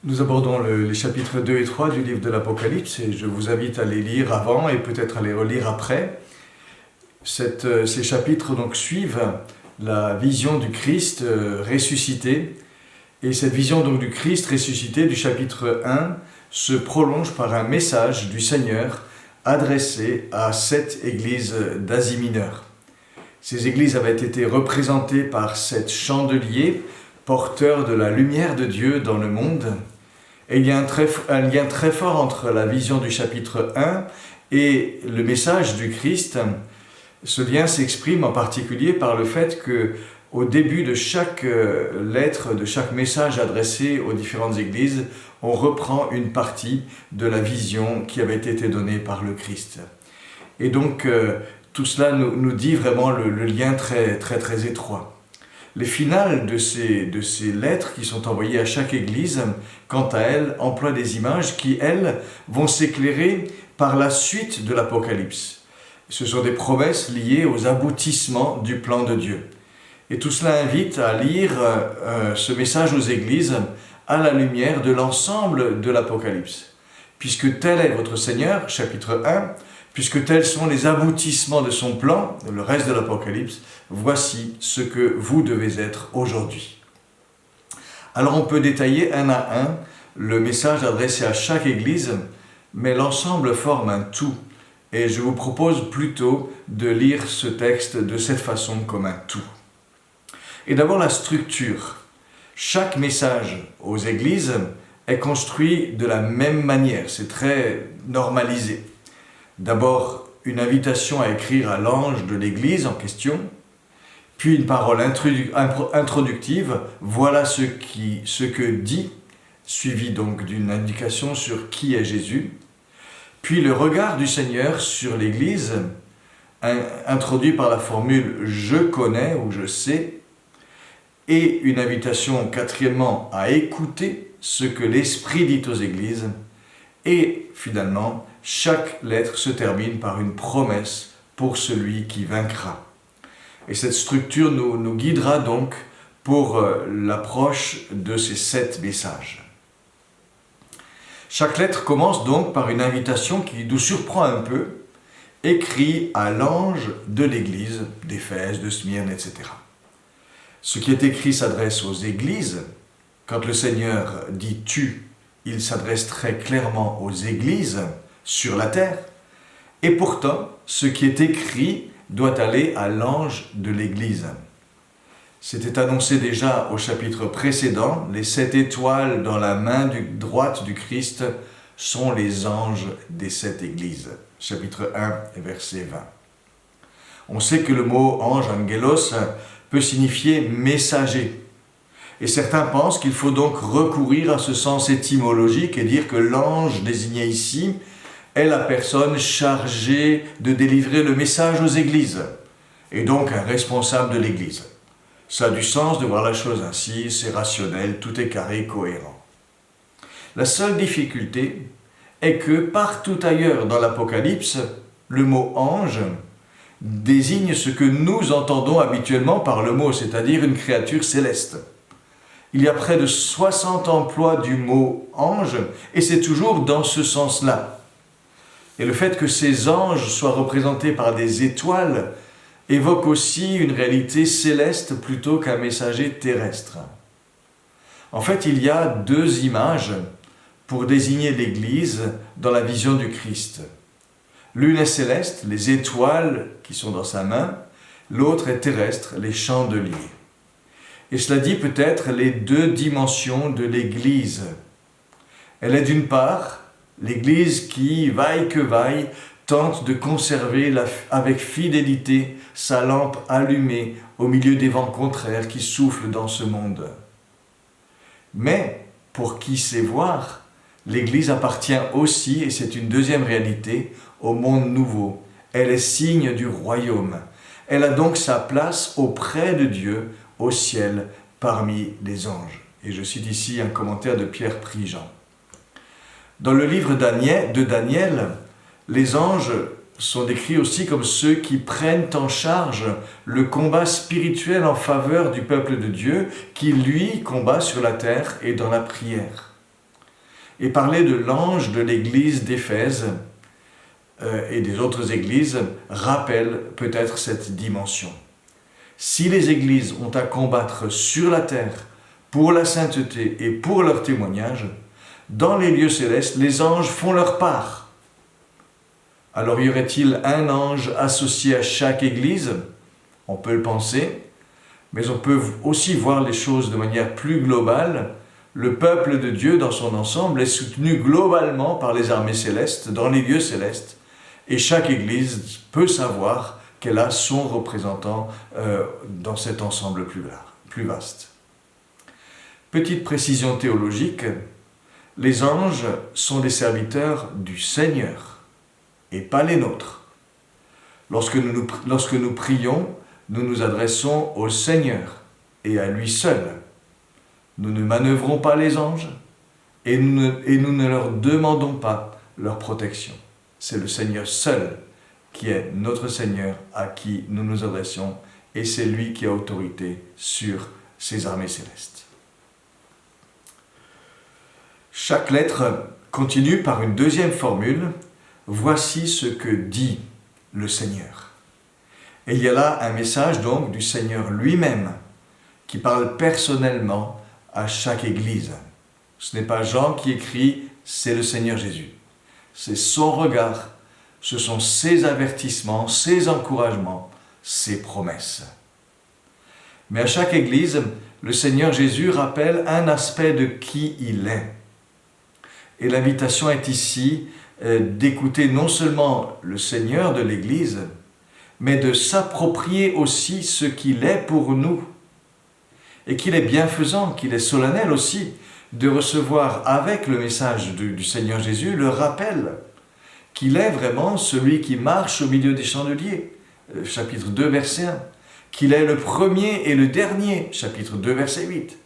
Nous abordons les chapitres 2 et 3 du livre de l'Apocalypse et je vous invite à les lire avant et peut-être à les relire après. Ces chapitres donc suivent la vision du Christ ressuscité, et cette vision donc du Christ ressuscité du chapitre 1 se prolonge par un message du Seigneur adressé à 7 églises d'Asie mineure. Ces églises avaient été représentées par 7 chandeliers porteurs de la lumière de Dieu dans le monde. Et il y a un lien très fort entre la vision du chapitre 1 et le message du Christ. Ce lien s'exprime en particulier par le fait qu'au début de chaque lettre, de chaque message adressé aux différentes églises, on reprend une partie de la vision qui avait été donnée par le Christ. Et donc, tout cela nous dit vraiment le lien très, très, très étroit. Les finales de ces lettres qui sont envoyées à chaque église, quant à elles, emploient des images qui, elles, vont s'éclairer par la suite de l'Apocalypse. Ce sont des promesses liées aux aboutissements du plan de Dieu. Et tout cela invite à lire ce message aux églises à la lumière de l'ensemble de l'Apocalypse. Puisque tel est votre Seigneur, chapitre 1, puisque tels sont les aboutissements de son plan, le reste de l'Apocalypse, voici ce que vous devez être aujourd'hui. Alors on peut détailler un à un le message adressé à chaque église, mais l'ensemble forme un tout. Et je vous propose plutôt de lire ce texte de cette façon comme un tout. Et d'abord la structure. Chaque message aux églises est construit de la même manière, c'est très normalisé. D'abord, une invitation à écrire à l'ange de l'église en question, puis une parole introductive, voilà ce que dit, suivi donc d'une indication sur qui est Jésus, puis le regard du Seigneur sur l'église, introduit par la formule « je connais » ou « je sais », et une invitation quatrièmement à écouter ce que l'Esprit dit aux églises, et finalement, chaque lettre se termine par une promesse pour celui qui vaincra. Et cette structure nous guidera donc pour l'approche de ces 7 messages. Chaque lettre commence donc par une invitation qui nous surprend un peu, écrit à l'ange de l'église d'Éphèse, de Smyrne, etc. Ce qui est écrit s'adresse aux églises. Quand le Seigneur dit « tu », il s'adresse très clairement aux églises sur la terre. Et pourtant, ce qui est écrit doit aller à l'ange de l'église. C'était annoncé déjà au chapitre précédent, les 7 étoiles dans la main droite du Christ sont les anges des 7 églises. Chapitre 1, verset 20. On sait que le mot ange, angelos, peut signifier messager. Et certains pensent qu'il faut donc recourir à ce sens étymologique et dire que l'ange désigné ici est la personne chargée de délivrer le message aux églises, et donc un responsable de l'église. Ça a du sens de voir la chose ainsi, c'est rationnel, tout est carré, cohérent. La seule difficulté est que partout ailleurs dans l'Apocalypse, le mot « ange » désigne ce que nous entendons habituellement par le mot, c'est-à-dire une créature céleste. Il y a près de 60 emplois du mot « ange » et c'est toujours dans ce sens-là. Et le fait que ces anges soient représentés par des étoiles évoque aussi une réalité céleste plutôt qu'un messager terrestre. En fait, il y a 2 images pour désigner l'Église dans la vision du Christ. L'une est céleste, les étoiles qui sont dans sa main, l'autre est terrestre, les chandeliers. Et cela dit peut-être les 2 dimensions de l'Église. Elle est d'une part l'Église qui, vaille que vaille, tente de conserver avec fidélité sa lampe allumée au milieu des vents contraires qui soufflent dans ce monde. Mais, pour qui sait voir, l'Église appartient aussi, et c'est une deuxième réalité, au monde nouveau. Elle est signe du royaume. Elle a donc sa place auprès de Dieu, au ciel, parmi les anges. Et je cite ici un commentaire de Pierre Prigent. Dans le livre de Daniel, les anges sont décrits aussi comme ceux qui prennent en charge le combat spirituel en faveur du peuple de Dieu, qui lui combat sur la terre et dans la prière. et parler de l'ange de l'église d'Éphèse et des autres églises rappelle peut-être cette dimension. Si les églises ont à combattre sur la terre pour la sainteté et pour leur témoignage, dans les lieux célestes, les anges font leur part. Alors y aurait-il un ange associé à chaque église? On peut le penser, mais on peut aussi voir les choses de manière plus globale. Le peuple de Dieu dans son ensemble est soutenu globalement par les armées célestes, dans les lieux célestes, et chaque église peut savoir qu'elle a son représentant dans cet ensemble plus vaste. Petite précision théologique, les anges sont des serviteurs du Seigneur et pas les nôtres. Lorsque nous prions, nous nous adressons au Seigneur et à lui seul. Nous ne manœuvrons pas les anges et nous ne leur demandons pas leur protection. C'est le Seigneur seul qui est notre Seigneur à qui nous nous adressons et c'est lui qui a autorité sur ses armées célestes. Chaque lettre continue par une deuxième formule. Voici ce que dit le Seigneur. Et il y a là un message donc du Seigneur lui-même qui parle personnellement à chaque église. Ce n'est pas Jean qui écrit, c'est le Seigneur Jésus. C'est son regard, ce sont ses avertissements, ses encouragements, ses promesses. Mais à chaque église, le Seigneur Jésus rappelle un aspect de qui il est. Et l'invitation est ici d'écouter non seulement le Seigneur de l'Église, mais de s'approprier aussi ce qu'il est pour nous. Et qu'il est bienfaisant, qu'il est solennel aussi, de recevoir avec le message du Seigneur Jésus le rappel qu'il est vraiment celui qui marche au milieu des chandeliers, chapitre 2, verset 1. Qu'il est le premier et le dernier, chapitre 2, verset 8.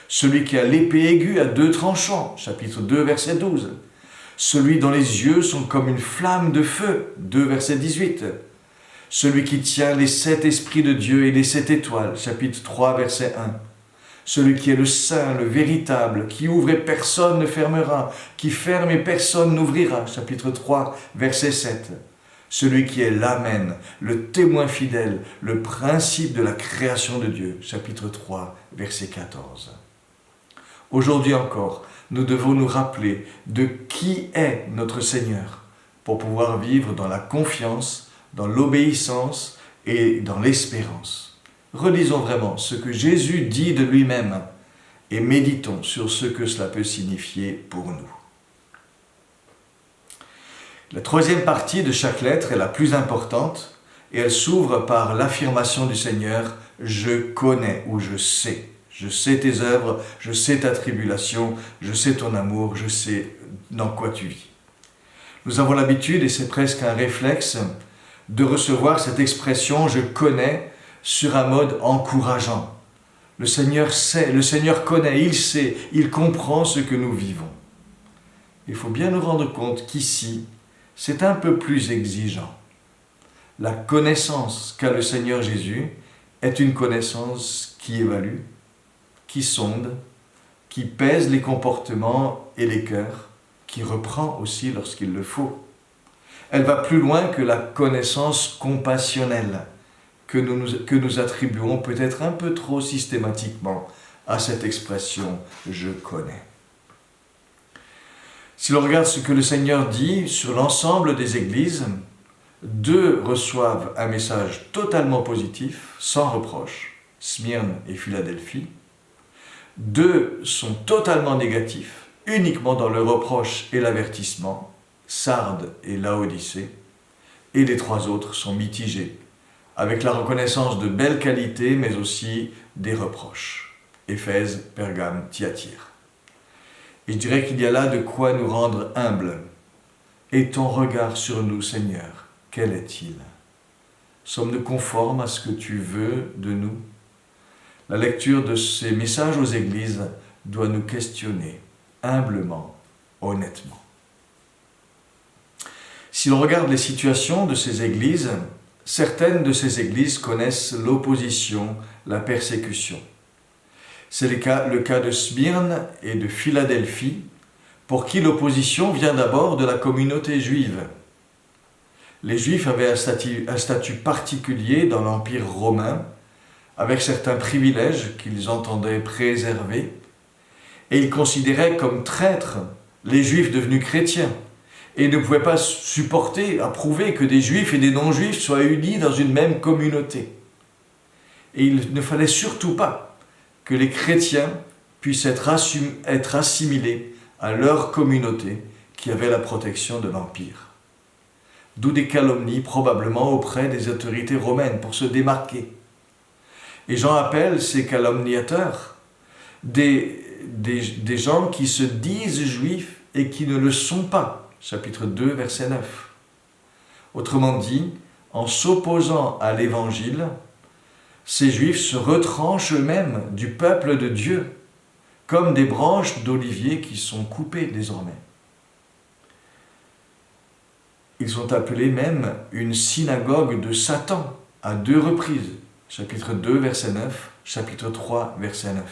Celui qui a l'épée aiguë à deux tranchants, chapitre 2, verset 12. Celui dont les yeux sont comme une flamme de feu, 2, verset 18. Celui qui tient les 7 esprits de Dieu et les 7 étoiles, chapitre 3, verset 1. Celui qui est le saint, le véritable, qui ouvre et personne ne fermera, qui ferme et personne n'ouvrira, chapitre 3, verset 7. Celui qui est l'Amen, le témoin fidèle, le principe de la création de Dieu, chapitre 3, verset 14. Aujourd'hui encore, nous devons nous rappeler de qui est notre Seigneur pour pouvoir vivre dans la confiance, dans l'obéissance et dans l'espérance. Relisons vraiment ce que Jésus dit de lui-même et méditons sur ce que cela peut signifier pour nous. La troisième partie de chaque lettre est la plus importante et elle s'ouvre par l'affirmation du Seigneur « Je connais » ou « Je sais ». Je sais tes œuvres, je sais ta tribulation, je sais ton amour, je sais dans quoi tu vis. Nous avons l'habitude, et c'est presque un réflexe, de recevoir cette expression « je connais » sur un mode encourageant. Le Seigneur sait, le Seigneur connaît, il sait, il comprend ce que nous vivons. Il faut bien nous rendre compte qu'ici, c'est un peu plus exigeant. La connaissance qu'a le Seigneur Jésus est une connaissance qui évalue, qui sonde, qui pèse les comportements et les cœurs, qui reprend aussi lorsqu'il le faut. Elle va plus loin que la connaissance compassionnelle que nous attribuons peut-être un peu trop systématiquement à cette expression « je connais ». Si l'on regarde ce que le Seigneur dit sur l'ensemble des églises, 2 reçoivent un message totalement positif, sans reproche, Smyrne et Philadelphie. 2 sont totalement négatifs, uniquement dans le reproche et l'avertissement, Sardes et Laodicée. Et les 3 autres sont mitigés, avec la reconnaissance de belles qualités, mais aussi des reproches, Éphèse, Pergame, Thyatire. Et je dirais qu'il y a là de quoi nous rendre humbles. Et ton regard sur nous, Seigneur, quel est-il? Sommes-nous conformes à ce que tu veux de nous? La lecture de ces messages aux églises doit nous questionner humblement, honnêtement. Si l'on regarde les situations de ces églises, certaines de ces églises connaissent l'opposition, la persécution. C'est le cas de Smyrne et de Philadelphie. pour qui l'opposition vient d'abord de la communauté juive. Les Juifs avaient un statut particulier dans l'Empire romain, avec certains privilèges qu'ils entendaient préserver, et ils considéraient comme traîtres les Juifs devenus chrétiens, et ne pouvaient pas supporter, approuver que des Juifs et des non-Juifs soient unis dans une même communauté. Et il ne fallait surtout pas que les chrétiens puissent être assimilés à leur communauté qui avait la protection de l'Empire. D'où des calomnies probablement auprès des autorités romaines pour se démarquer. Et Jean appelle ces calomniateurs des gens qui se disent juifs et qui ne le sont pas. Chapitre 2, verset 9. Autrement dit, en s'opposant à l'Évangile, ces Juifs se retranchent eux-mêmes du peuple de Dieu, comme des branches d'olivier qui sont coupées désormais. Ils sont appelés même une synagogue de Satan à 2 reprises. Chapitre 2, verset 9, chapitre 3, verset 9.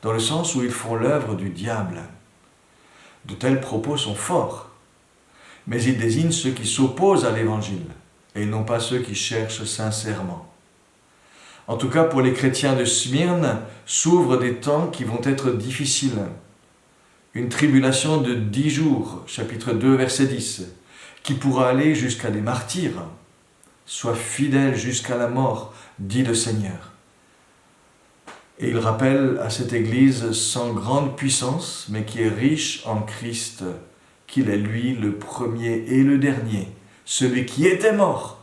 Dans le sens où ils font l'œuvre du diable. De tels propos sont forts, mais ils désignent ceux qui s'opposent à l'Évangile, et non pas ceux qui cherchent sincèrement. En tout cas, pour les chrétiens de Smyrne, s'ouvrent des temps qui vont être difficiles. Une tribulation de 10 jours, chapitre 2, verset 10, qui pourra aller jusqu'à des martyrs. Sois fidèle jusqu'à la mort, dit le Seigneur. Et il rappelle à cette Église sans grande puissance, mais qui est riche en Christ, qu'il est lui le premier et le dernier, celui qui était mort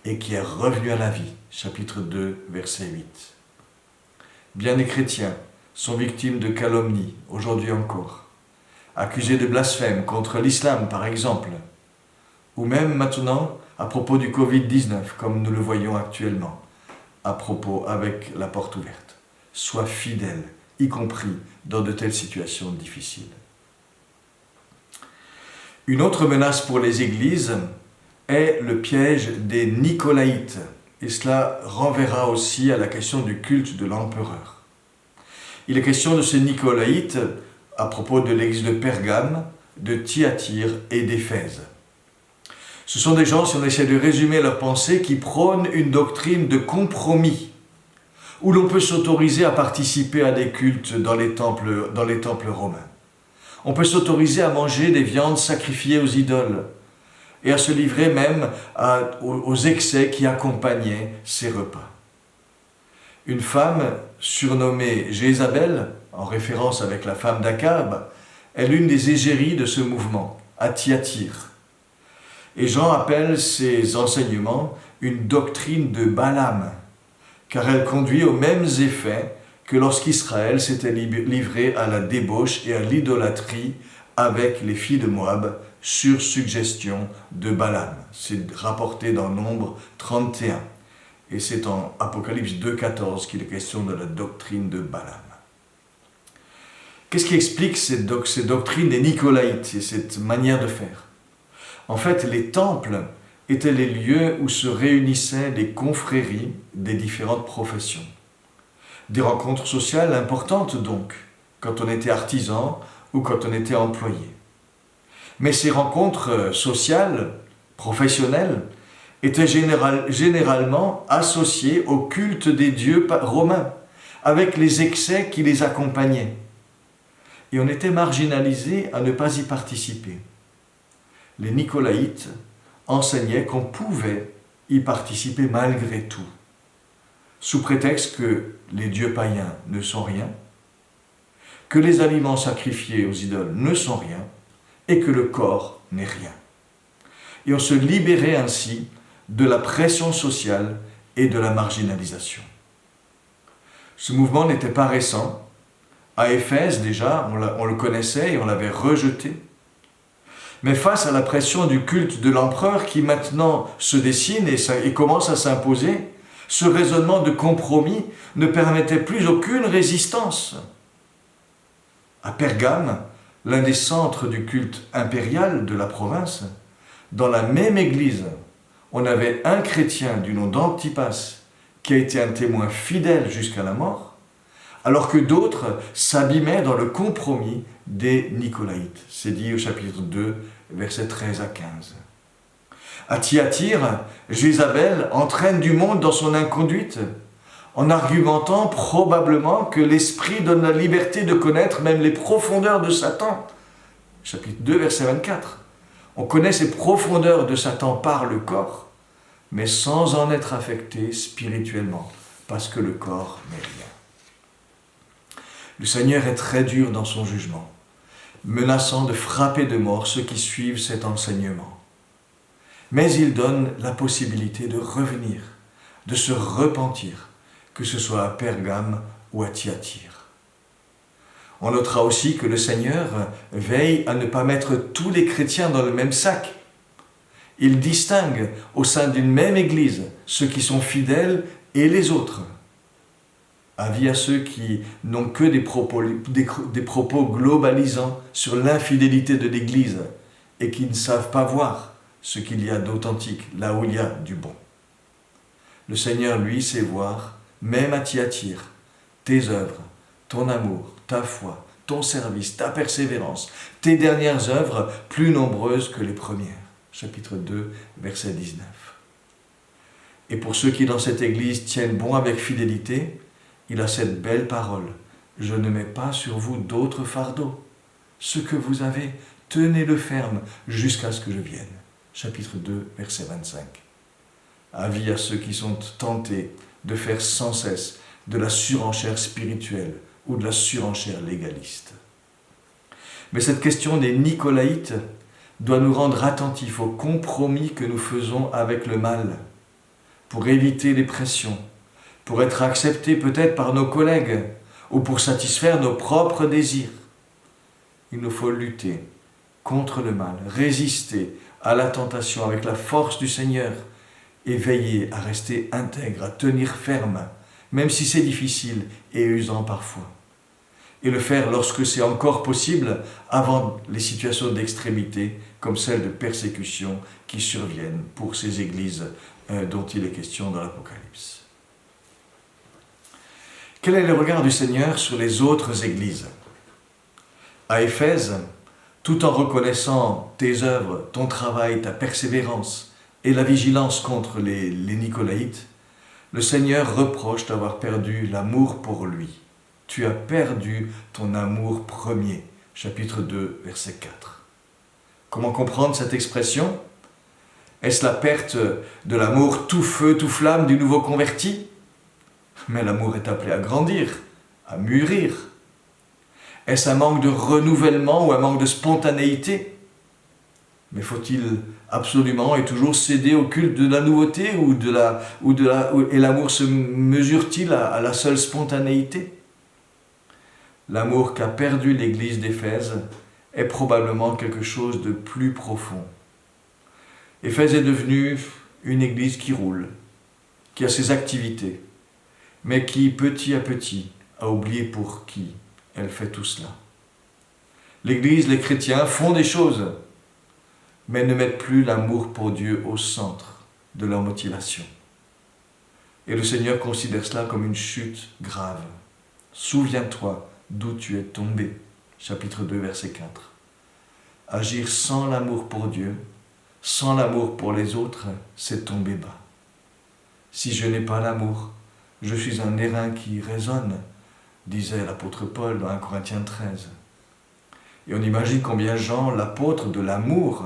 et qui est revenu à la vie. Chapitre 2, verset 8. Bien des chrétiens sont victimes de calomnies, aujourd'hui encore, accusés de blasphème contre l'islam par exemple, ou même maintenant à propos du Covid-19, comme nous le voyons actuellement, à propos avec la porte ouverte. Sois fidèle, y compris dans de telles situations difficiles. Une autre menace pour les églises est le piège des Nicolaïtes, et cela renverra aussi à la question du culte de l'empereur. Il est question de ces Nicolaïtes à propos de l'église de Pergame, de Thyatire et d'Éphèse. Ce sont des gens, si on essaie de résumer leurs pensées, qui prônent une doctrine de compromis, où l'on peut s'autoriser à participer à des cultes dans les temples romains. On peut s'autoriser à manger des viandes sacrifiées aux idoles et à se livrer même aux excès qui accompagnaient ces repas. Une femme surnommée Jézabel, en référence avec la femme d'Akab, est l'une des égéries de ce mouvement, à Thyatire. Et Jean appelle ces enseignements une doctrine de Balaam, car elle conduit aux mêmes effets que lorsqu'Israël s'était livré à la débauche et à l'idolâtrie avec les filles de Moab sur suggestion de Balaam. C'est rapporté dans Nombre 31. Et c'est en Apocalypse 2,14 qu'il est question de la doctrine de Balaam. Qu'est-ce qui explique ces doctrines des Nicolaïtes et cette manière de faire? En fait, les temples étaient les lieux où se réunissaient les confréries des différentes professions. Des rencontres sociales importantes donc, quand on était artisan ou quand on était employé. Mais ces rencontres sociales, professionnelles, étaient généralement associées au culte des dieux romains, avec les excès qui les accompagnaient. Et on était marginalisé à ne pas y participer. Les Nicolaïtes enseignaient qu'on pouvait y participer malgré tout, sous prétexte que les dieux païens ne sont rien, que les aliments sacrifiés aux idoles ne sont rien, et que le corps n'est rien. Et on se libérait ainsi de la pression sociale et de la marginalisation. Ce mouvement n'était pas récent. À Éphèse déjà, on le connaissait et on l'avait rejeté. Mais face à la pression du culte de l'empereur qui maintenant se dessine et commence à s'imposer, ce raisonnement de compromis ne permettait plus aucune résistance. À Pergame, l'un des centres du culte impérial de la province, dans la même église, on avait un chrétien du nom d'Antipas qui a été un témoin fidèle jusqu'à la mort, alors que d'autres s'abîmaient dans le compromis des Nicolaïtes. C'est dit au chapitre 2, versets 13 à 15. À Thyatire, Jézabel entraîne du monde dans son inconduite, en argumentant probablement que l'Esprit donne la liberté de connaître même les profondeurs de Satan. Chapitre 2, verset 24. On connaît ces profondeurs de Satan par le corps, mais sans en être affecté spirituellement, parce que le corps n'est rien. Le Seigneur est très dur dans son jugement, menaçant de frapper de mort ceux qui suivent cet enseignement. Mais il donne la possibilité de revenir, de se repentir, que ce soit à Pergame ou à Thyatire. On notera aussi que le Seigneur veille à ne pas mettre tous les chrétiens dans le même sac. Il distingue au sein d'une même Église ceux qui sont fidèles et les autres. Avis à ceux qui n'ont que des propos globalisants sur l'infidélité de l'Église et qui ne savent pas voir ce qu'il y a d'authentique, là où il y a du bon. Le Seigneur, lui, sait voir, même à Thyatire, tes œuvres, ton amour, ta foi, ton service, ta persévérance, tes dernières œuvres plus nombreuses que les premières. Chapitre 2, verset 19. Et pour ceux qui dans cette Église tiennent bon avec fidélité, il a cette belle parole. Je ne mets pas sur vous d'autres fardeaux. Ce que vous avez, tenez-le ferme jusqu'à ce que je vienne. Chapitre 2, verset 25. Avis à ceux qui sont tentés de faire sans cesse de la surenchère spirituelle ou de la surenchère légaliste. Mais cette question des Nicolaïtes doit nous rendre attentifs aux compromis que nous faisons avec le mal, pour éviter les pressions, pour être acceptés peut-être par nos collègues ou pour satisfaire nos propres désirs. Il nous faut lutter contre le mal, résister à la tentation avec la force du Seigneur et veiller à rester intègre, à tenir ferme, même si c'est difficile et usant parfois. Et le faire lorsque c'est encore possible, avant les situations d'extrémité, comme celles de persécution qui surviennent pour ces églises dont il est question dans l'Apocalypse. Quel est le regard du Seigneur sur les autres églises? À Éphèse, tout en reconnaissant tes œuvres, ton travail, ta persévérance et la vigilance contre les Nicolaïtes, le Seigneur reproche d'avoir perdu l'amour pour lui. Tu as perdu ton amour premier. Chapitre 2, verset 4. Comment comprendre cette expression? Est-ce la perte de l'amour tout feu, tout flamme du nouveau converti? Mais l'amour est appelé à grandir, à mûrir. Est-ce un manque de renouvellement ou un manque de spontanéité? Mais faut-il absolument et toujours céder au culte de la nouveauté et l'amour se mesure-t-il à la seule spontanéité? L'amour qu'a perdu l'Église d'Éphèse est probablement quelque chose de plus profond. Éphèse est devenue une Église qui roule, qui a ses activités, mais qui, petit à petit, a oublié pour qui elle fait tout cela. L'Église, les chrétiens font des choses, mais ne mettent plus l'amour pour Dieu au centre de leur motivation. Et le Seigneur considère cela comme une chute grave. Souviens-toi d'où tu es tombé. Chapitre 2, verset 4. Agir sans l'amour pour Dieu, sans l'amour pour les autres, c'est tomber bas. Si je n'ai pas l'amour, je suis un airain qui résonne, disait l'apôtre Paul dans 1 Corinthiens 13. Et on imagine combien Jean, l'apôtre de l'amour,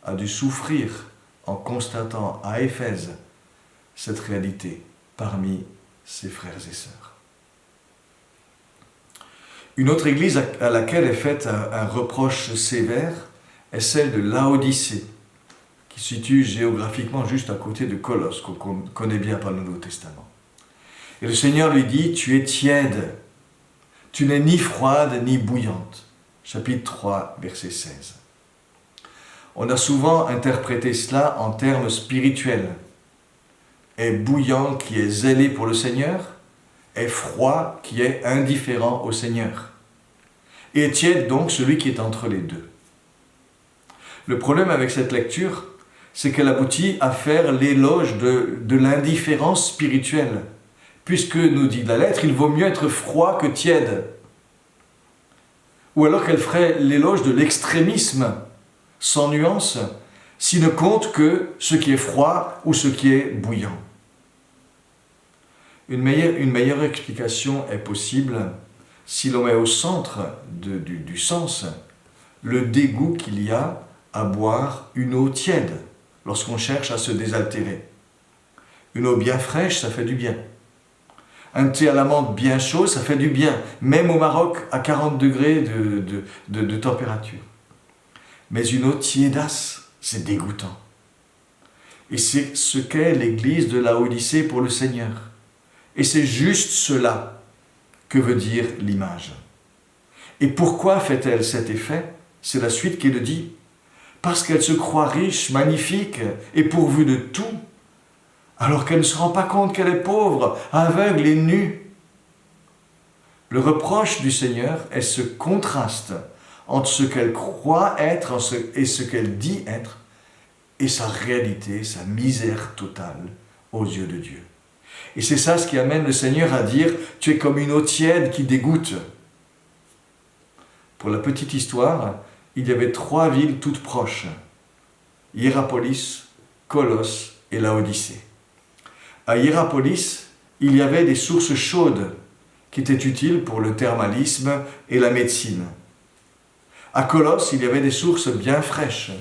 a dû souffrir en constatant à Éphèse cette réalité parmi ses frères et sœurs. Une autre église à laquelle est fait un reproche sévère est celle de Laodicée, qui se situe géographiquement juste à côté de Colosse, qu'on connaît bien par le Nouveau Testament. Et le Seigneur lui dit, tu es tiède, tu n'es ni froide ni bouillante. Chapitre 3, verset 16. On a souvent interprété cela en termes spirituels. Est bouillant qui est zélé pour le Seigneur, est froid qui est indifférent au Seigneur. Et tiède donc celui qui est entre les deux. Le problème avec cette lecture, c'est qu'elle aboutit à faire l'éloge de l'indifférence spirituelle, puisque, nous dit la lettre, il vaut mieux être froid que tiède. Ou alors qu'elle ferait l'éloge de l'extrémisme, sans nuance, s'il ne compte que ce qui est froid ou ce qui est bouillant. Une meilleure explication est possible si l'on met au centre du sens le dégoût qu'il y a à boire une eau tiède lorsqu'on cherche à se désaltérer. Une eau bien fraîche, ça fait du bien. Un thé à la menthe bien chaud, ça fait du bien, même au Maroc à 40 degrés de température. Mais une eau tiédasse, c'est dégoûtant. Et c'est ce qu'est l'église de Laodicée pour le Seigneur. Et c'est juste cela que veut dire l'image. Et pourquoi fait-elle cet effet? C'est la suite qui le dit. Parce qu'elle se croit riche, magnifique et pourvue de tout, alors qu'elle ne se rend pas compte qu'elle est pauvre, aveugle et nue. Le reproche du Seigneur est ce contraste entre ce qu'elle croit être et ce qu'elle dit être, et sa réalité, sa misère totale aux yeux de Dieu. Et c'est ça ce qui amène le Seigneur à dire « Tu es comme une eau tiède qui dégoûte ». Pour la petite histoire, il y avait 3 villes toutes proches, Hiérapolis, Colosse et Laodicée. À Hiérapolis, il y avait des sources chaudes qui étaient utiles pour le thermalisme et la médecine. À Colosse, il y avait des sources bien fraîches.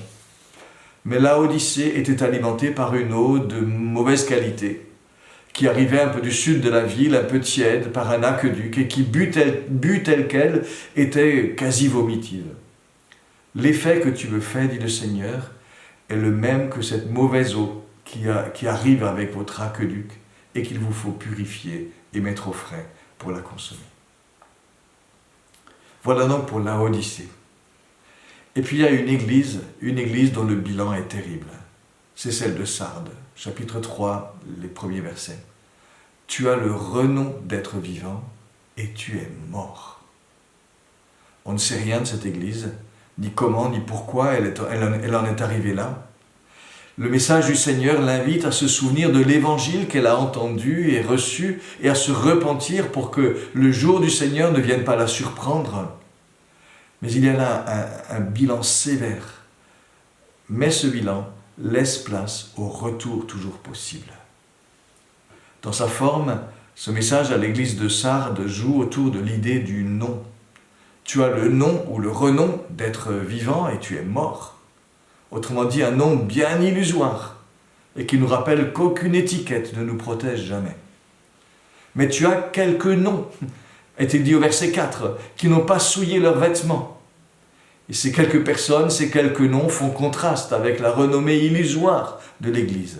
Mais Laodicée était alimentée par une eau de mauvaise qualité, qui arrivait un peu du sud de la ville, un peu tiède, par un aqueduc, et qui, bu telle qu'elle, était quasi vomitive. L'effet que tu me fais, dit le Seigneur, est le même que cette mauvaise eau qui arrive avec votre aqueduc et qu'il vous faut purifier et mettre au frais pour la consommer. Voilà donc pour Laodicée. Et puis il y a une église dont le bilan est terrible. C'est celle de Sardes, chapitre 3, les premiers versets. Tu as le renom d'être vivant et tu es mort. On ne sait rien de cette église, ni comment, ni pourquoi elle en est arrivée là. Le message du Seigneur l'invite à se souvenir de l'évangile qu'elle a entendu et reçu et à se repentir pour que le jour du Seigneur ne vienne pas la surprendre. Mais il y a là un bilan sévère. Mais ce bilan laisse place au retour toujours possible. Dans sa forme, ce message à l'église de Sardes joue autour de l'idée du nom. Tu as le nom ou le renom d'être vivant et tu es mort. Autrement dit, un nom bien illusoire et qui nous rappelle qu'aucune étiquette ne nous protège jamais. Mais tu as quelques noms, est-il dit au verset 4, qui n'ont pas souillé leurs vêtements. Et ces quelques personnes, ces quelques noms font contraste avec la renommée illusoire de l'Église.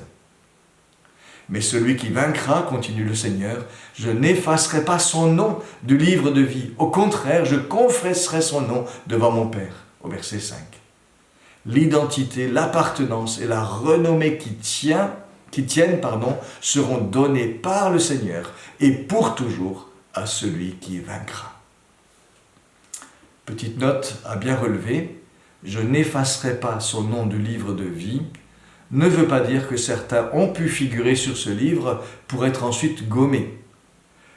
Mais celui qui vaincra, continue le Seigneur, je n'effacerai pas son nom du livre de vie. Au contraire, je confesserai son nom devant mon Père. Au verset 5. L'identité, l'appartenance et la renommée qui tiennent, seront données par le Seigneur et pour toujours à celui qui vaincra. Petite note à bien relever, je n'effacerai pas son nom du livre de vie, ne veut pas dire que certains ont pu figurer sur ce livre pour être ensuite gommés.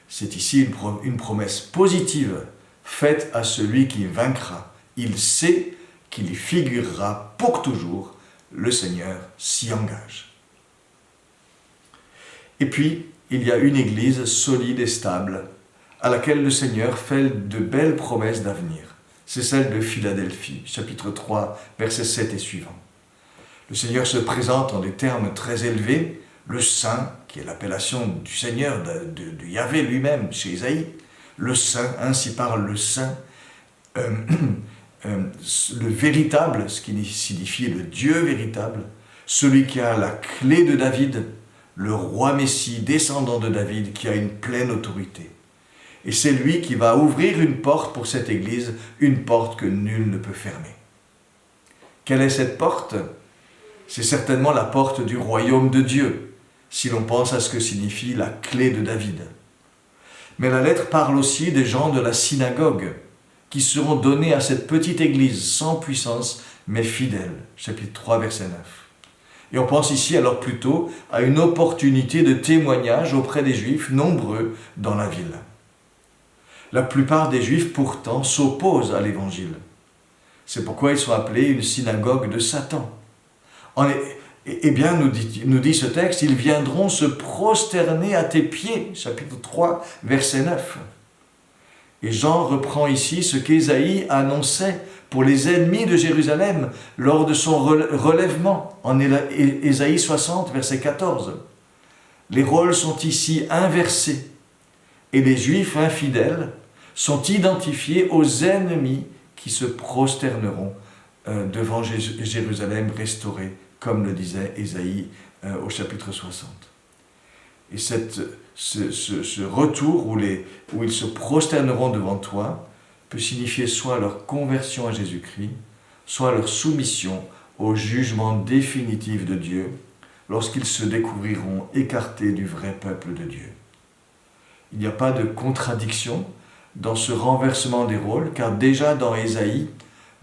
C'est ici une promesse positive faite à celui qui vaincra. Il sait qu'il y figurera pour toujours, le Seigneur s'y engage. Et puis, il y a une église solide et stable, à laquelle le Seigneur fait de belles promesses d'avenir. C'est celle de Philadelphie, chapitre 3, versets 7 et suivants. Le Seigneur se présente en des termes très élevés, le Saint, qui est l'appellation du Seigneur, de Yahvé lui-même, chez Isaïe, le Saint, ainsi parle le Saint, le véritable, ce qui signifie le Dieu véritable, celui qui a la clé de David, le roi Messie, descendant de David, qui a une pleine autorité. Et c'est lui qui va ouvrir une porte pour cette église, une porte que nul ne peut fermer. Quelle est cette porte? C'est certainement la porte du royaume de Dieu, si l'on pense à ce que signifie la clé de David. Mais la lettre parle aussi des gens de la synagogue, qui seront donnés à cette petite église sans puissance, mais fidèle. Chapitre 3, verset 9. Et on pense ici alors plutôt à une opportunité de témoignage auprès des Juifs nombreux dans la ville. La plupart des Juifs pourtant s'opposent à l'Évangile. C'est pourquoi ils sont appelés une synagogue de Satan. Eh bien, nous dit ce texte, ils viendront se prosterner à tes pieds, chapitre 3, verset 9. Et Jean reprend ici ce qu'Ésaïe annonçait pour les ennemis de Jérusalem lors de son relèvement, en Ésaïe 60, verset 14. Les rôles sont ici inversés, et les Juifs infidèles sont identifiés aux ennemis qui se prosterneront devant Jérusalem restaurée, comme le disait Ésaïe au chapitre 60. Et ce retour où ils se prosterneront devant toi peut signifier soit leur conversion à Jésus-Christ, soit leur soumission au jugement définitif de Dieu, lorsqu'ils se découvriront écartés du vrai peuple de Dieu. Il n'y a pas de contradiction dans ce renversement des rôles, car déjà dans Ésaïe,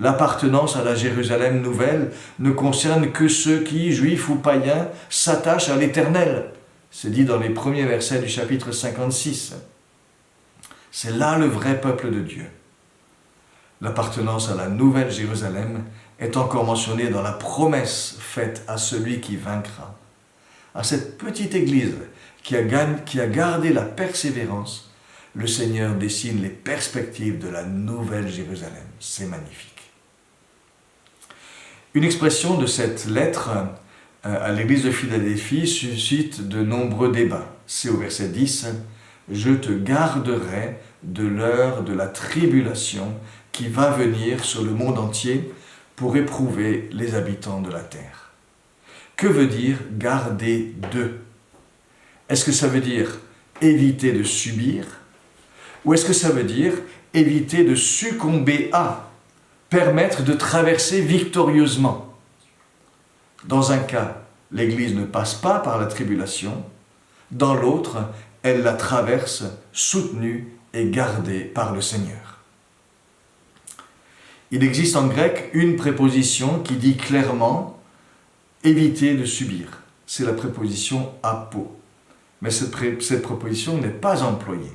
l'appartenance à la Jérusalem nouvelle ne concerne que ceux qui, juifs ou païens, s'attachent à l'Éternel. C'est dit dans les premiers versets du chapitre 56. C'est là le vrai peuple de Dieu. L'appartenance à la nouvelle Jérusalem est encore mentionnée dans la promesse faite à celui qui vaincra. À cette petite église qui a gardé la persévérance, le Seigneur dessine les perspectives de la nouvelle Jérusalem. C'est magnifique. Une expression de cette lettre à l'église de Philadelphie suscite de nombreux débats. C'est au verset 10, « Je te garderai de l'heure de la tribulation qui va venir sur le monde entier pour éprouver les habitants de la terre. » Que veut dire « garder de » ? Est-ce que ça veut dire éviter de subir ? Ou est-ce que ça veut dire éviter de succomber à ? Permettre de traverser victorieusement. Dans un cas, l'Église ne passe pas par la tribulation. Dans l'autre, elle la traverse, soutenue et gardée par le Seigneur. Il existe en grec une préposition qui dit clairement « éviter de subir ». C'est la préposition « apo ». Mais cette préposition n'est pas employée.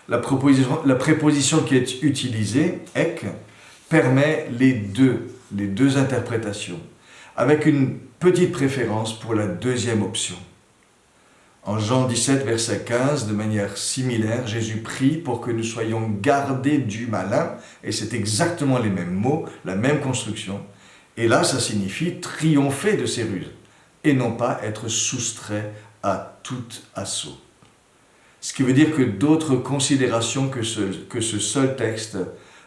La préposition qui est utilisée, « ek », permet les deux interprétations, avec une petite préférence pour la deuxième option. En Jean 17, verset 15, de manière similaire, Jésus prie pour que nous soyons gardés du malin, et c'est exactement les mêmes mots, la même construction. Et là, ça signifie triompher de ses ruses, et non pas être soustrait à tout assaut. Ce qui veut dire que d'autres considérations que ce seul texte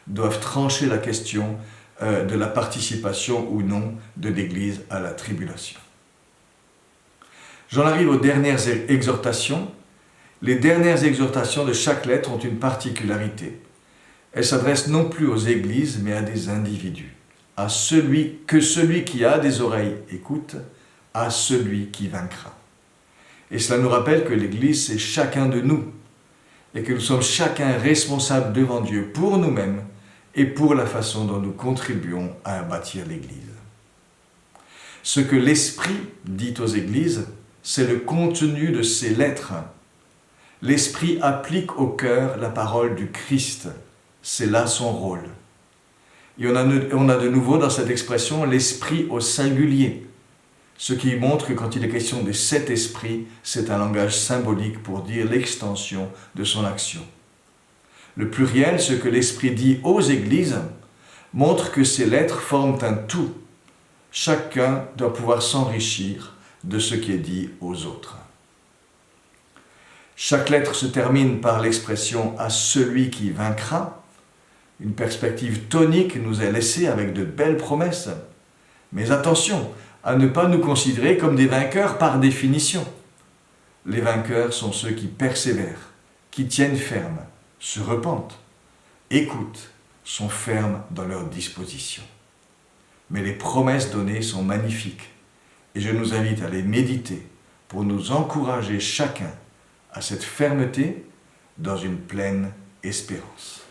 doivent trancher la question de la participation ou non de l'Église à la tribulation. J'en arrive aux dernières exhortations. Les dernières exhortations de chaque lettre ont une particularité. Elles s'adressent non plus aux églises, mais à des individus. À celui qui a des oreilles écoute, à celui qui vaincra. Et cela nous rappelle que l'Église, c'est chacun de nous, et que nous sommes chacun responsables devant Dieu pour nous-mêmes et pour la façon dont nous contribuons à bâtir l'Église. Ce que l'Esprit dit aux Églises, c'est le contenu de ces lettres. L'Esprit applique au cœur la parole du Christ. C'est là son rôle. Et on a de nouveau dans cette expression l'Esprit au singulier, ce qui montre que quand il est question des 7 esprits, c'est un langage symbolique pour dire l'extension de son action. Le pluriel, ce que l'Esprit dit aux églises, montre que ces lettres forment un tout. Chacun doit pouvoir s'enrichir de ce qui est dit aux autres. Chaque lettre se termine par l'expression « à celui qui vaincra ». Une perspective tonique nous est laissée avec de belles promesses. Mais attention à ne pas nous considérer comme des vainqueurs par définition. Les vainqueurs sont ceux qui persévèrent, qui tiennent ferme, se repentent, écoutent, sont fermes dans leur disposition. Mais les promesses données sont magnifiques et je nous invite à les méditer pour nous encourager chacun à cette fermeté dans une pleine espérance.